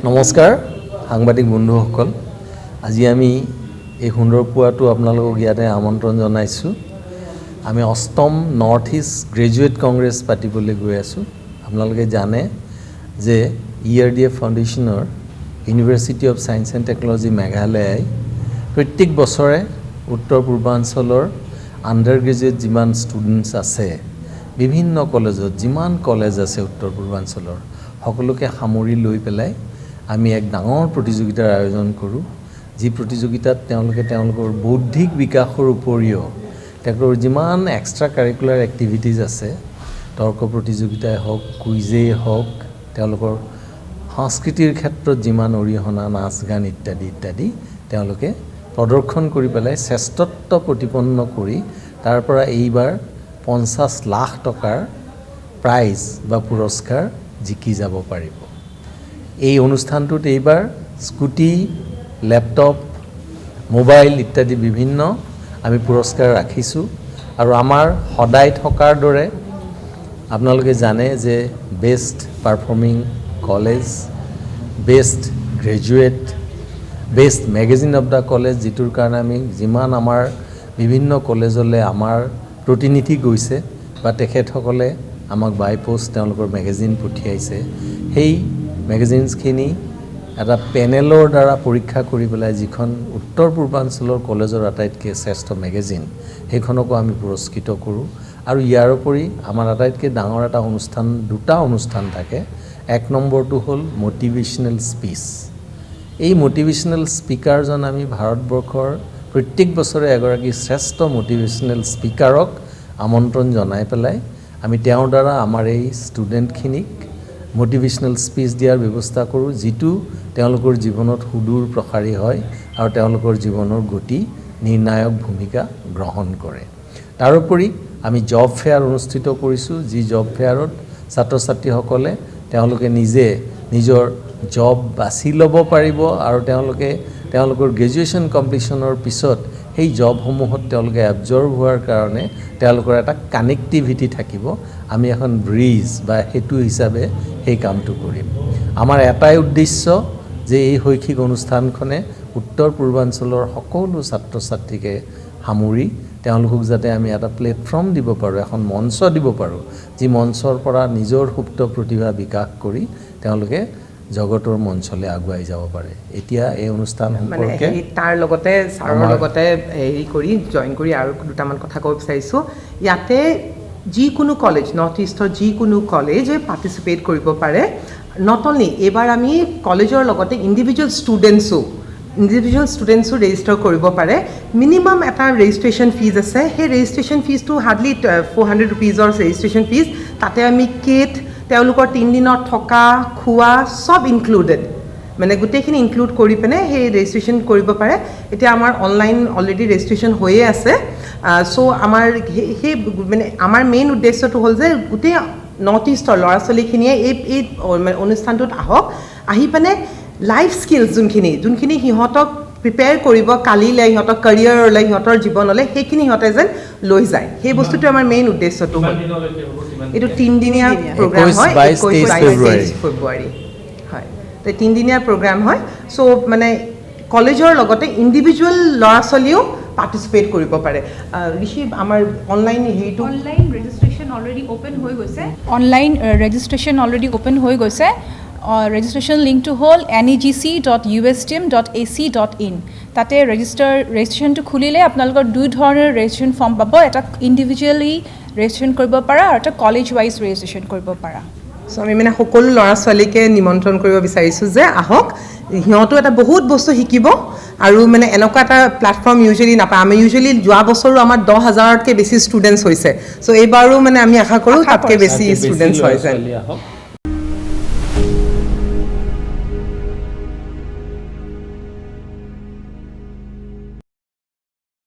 নমস্কাৰ সাংবাদিক বন্ধুসকল আজি আমি এই সুন্দৰ পুৱাটো আপোনালোকক ইয়াতে আমন্ত্ৰণ জনাইছোঁ আমি অষ্টম নৰ্থ ইষ্ট গ্ৰেজুৱেট কংগ্ৰেছ পাতিবলৈ গৈ আছোঁ আপোনালোকে জানে যে ERDF ফাউণ্ডেশ্যনৰ university of science and technology Meghalaya প্ৰত্যেক বছৰে উত্তৰ পূৰ্বাঞ্চলৰ আণ্ডাৰ গ্ৰেজুৱেট যিমান ষ্টুডেণ্টছ আছে বিভিন্ন কলেজত যিমান কলেজ আছে উত্তৰ পূৰ্বাঞ্চলৰ সকলোকে সামৰি লৈ পেলাই আমি এক ডাঙৰ প্ৰতিযোগিতাৰ আয়োজন কৰোঁ যি প্ৰতিযোগিতাত তেওঁলোকৰ বৌদ্ধিক বিকাশৰ উপৰিও তেওঁলোকৰ যিমান এক্সট্ৰা কাৰিকুলাৰ এক্টিভিটিজ আছে তৰ্ক প্ৰতিযোগিতাই হওক কুইজেই হওক তেওঁলোকৰ সংস্কৃতিৰ ক্ষেত্ৰত যিমান অৰিহণা নাচ গান ইত্যাদি তেওঁলোকে প্ৰদৰ্শন কৰি পেলাই শ্ৰেষ্ঠত্ব প্ৰতিপন্ন কৰি তাৰ পৰা এইবাৰ 50 লাখ টকাৰ প্ৰাইজ বা পুৰস্কাৰ জিকি যাব পাৰিব এই অনুষ্ঠানটোত এইবাৰ স্কুটি ল্যাপটপ মোবাইল ইত্যাদি বিভিন্ন আমি পুৰস্কাৰ ৰাখিছোঁ আৰু আমাৰ সদায় থকাৰ দৰে আপোনালোকে জানে যে best performing college best graduate best magazine of the college যিটোৰ কাৰণে আমি যিমান আমাৰ বিভিন্ন কলেজলৈ আমাৰ প্ৰতিনিধি গৈছে বা তেখেতসকলে আমাক বাই পোষ্ট তেওঁলোকৰ মেগাজিন পঠিয়াইছে সেই মেগাজিনছখিনি এটা পেনেলৰ দ্বাৰা পৰীক্ষা কৰি পেলাই যিখন উত্তৰ পূৰ্বাঞ্চলৰ কলেজৰ আটাইতকৈ শ্ৰেষ্ঠ মেগাজিন সেইখনকো আমি পুৰস্কৃত কৰোঁ আৰু ইয়াৰ উপৰি আমাৰ আটাইতকৈ ডাঙৰ এটা অনুষ্ঠান দুটা অনুষ্ঠান থাকে এক নম্বৰটো হ'ল মটিভেশ্যনেল স্পীচ এই মটিভেশ্যনেল স্পিকাৰজন আমি ভাৰতবৰ্ষৰ প্ৰত্যেক বছৰে এগৰাকী শ্ৰেষ্ঠ মটিভেশ্যনেল স্পিকাৰক আমন্ত্ৰণ জনাই পেলাই আমি তেওঁৰ দ্বাৰা আমাৰ এই ষ্টুডেণ্টখিনিক মটিভেশ্যনেল স্পীচ দিয়াৰ ব্যৱস্থা কৰোঁ যিটো তেওঁলোকৰ জীৱনত সুদূৰ প্ৰসাৰী হয় আৰু তেওঁলোকৰ জীৱনৰ গতি নিৰ্ণায়ক ভূমিকা গ্ৰহণ কৰে তাৰোপৰি আমি জব ফেয়াৰ অনুষ্ঠিত কৰিছোঁ যি জব ফেয়াৰত ছাত্ৰ ছাত্ৰীসকলে তেওঁলোকে নিজে নিজৰ জব বাছি ল'ব পাৰিব আৰু তেওঁলোকৰ গ্ৰেজুৱেশ্যন কমপ্লিশ্যনৰ পিছত সেই জবসমূহত তেওঁলোকে এবজৰ্ব হোৱাৰ কাৰণে তেওঁলোকৰ এটা কানেক্টিভিটি থাকিব আমি এখন ব্ৰিজ বা সেতু হিচাপে সেই কামটো কৰিম আমাৰ এটাই উদ্দেশ্য যে এই শৈক্ষিক অনুষ্ঠানখনে উত্তৰ পূৰ্বাঞ্চলৰ সকলো ছাত্ৰ ছাত্ৰীকে সামৰি তেওঁলোকক যাতে আমি এটা প্লেটফৰ্ম দিব পাৰোঁ এখন মঞ্চ দিব পাৰোঁ যি মঞ্চৰ পৰা নিজৰ সুপ্ত প্ৰতিভা বিকাশ কৰি তেওঁলোকে জগতৰ মঞ্চলৈ আগুৱাই যাব পাৰে এতিয়া এই অনুষ্ঠান সম্পৰ্কে তাৰ লগতে ছাৰৰ লগতে হেৰি কৰি জইন কৰি আৰু দুটামান কথা ক'ব বিচাৰিছোঁ ইয়াতে যিকোনো কলেজ নৰ্থ ইষ্টৰ যিকোনো কলেজে পাৰ্টিচিপেট কৰিব পাৰে নট অনলি এইবাৰ আমি কলেজৰ লগতে ইণ্ডিভিজুৱেল ষ্টুডেণ্টছো ৰেজিষ্টাৰ কৰিব পাৰে মিনিমাম এটা ৰেজিষ্ট্ৰেশ্যন ফিজ আছে সেই ৰেজিষ্ট্ৰেশ্যন ফিজটো হাৰ্ডলি 400 ৰুপিজৰ ৰেজিষ্ট্ৰেশ্যন ফিজ তাতে আমি কিট তেওঁলোকৰ 3 দিনৰ থকা খোৱা সব ইনক্লুডেড মানে গোটেইখিনি ইনক্লুড কৰি পিনে সেই ৰেজিষ্ট্ৰেশ্যন কৰিব পাৰে এতিয়া আমাৰ অনলাইন অলৰেডি ৰেজিষ্ট্ৰেশ্যন হৈয়ে আছে চ' আমাৰ সেই মানে আমাৰ মেইন উদ্দেশ্যটো হ'ল যে গোটেই নৰ্থ ইষ্টৰ ল'ৰা ছোৱালীখিনিয়ে এই অনুষ্ঠানটোত আহক আহি পিনে লাইফ স্কিলছ যোনখিনি সিহঁতক প্ৰিপেয়াৰ কৰিব কালিলৈ সিহঁতক কেৰিয়াৰলৈ সিহঁতৰ জীৱনলৈ সেইখিনি সিহঁতে যেন লৈ যায় সেই বস্তুটো আমাৰ মেইন উদ্দেশ্যটো হ'ল এইটো 3 দিনীয়া প্ৰগ্ৰাম হয় 21-22 ফেব্ৰুৱাৰী হয় তো 3 দিনীয়া প্ৰগ্ৰাম হয় চ' মানে কলেজৰ লগতে ইণ্ডিভিজুৱেল ল'ৰা ছোৱালীও পাৰ্টিচিপেট কৰিব পাৰে ঋষি আমাৰ অনলাইন হেৰিটো অনলাইন ৰেজিষ্ট্ৰেশ্যন অলৰেডি ওপেন হৈ গৈছে ৰেজিষ্ট্ৰেশ্যন লিংকটো হ'ল negc.ustm.ac.in তাতে ৰেজিষ্ট্ৰেশ্যনটো খুলিলে আপোনালোকৰ দুই ধৰণৰ ৰেজিষ্ট্ৰেশ্যন ফৰ্ম পাব এটা ইণ্ডিভিজুৱেলি ৰেজিষ্ট্ৰেশ্যন কৰিব পাৰা আৰু এটা কলেজ ৱাইজ ৰেজিষ্ট্ৰেশ্যন কৰিব পাৰা চ' আমি মানে সকলো ল'ৰা ছোৱালীকে নিমন্ত্ৰণ কৰিব বিচাৰিছোঁ যে আহক সিহঁতো এটা বহুত বস্তু শিকিব আৰু মানে এনেকুৱা এটা প্লেটফৰ্ম ইউজুৱেলি নাপায় আমি ইউজুৱেলি যোৱা বছৰো আমাৰ 10,000তকৈ বেছি ষ্টুডেণ্টছ হৈছে চ' এইবাৰো মানে আমি আশা কৰোঁ তাতকৈ বেছি ষ্টুডেণ্টছ হৈছে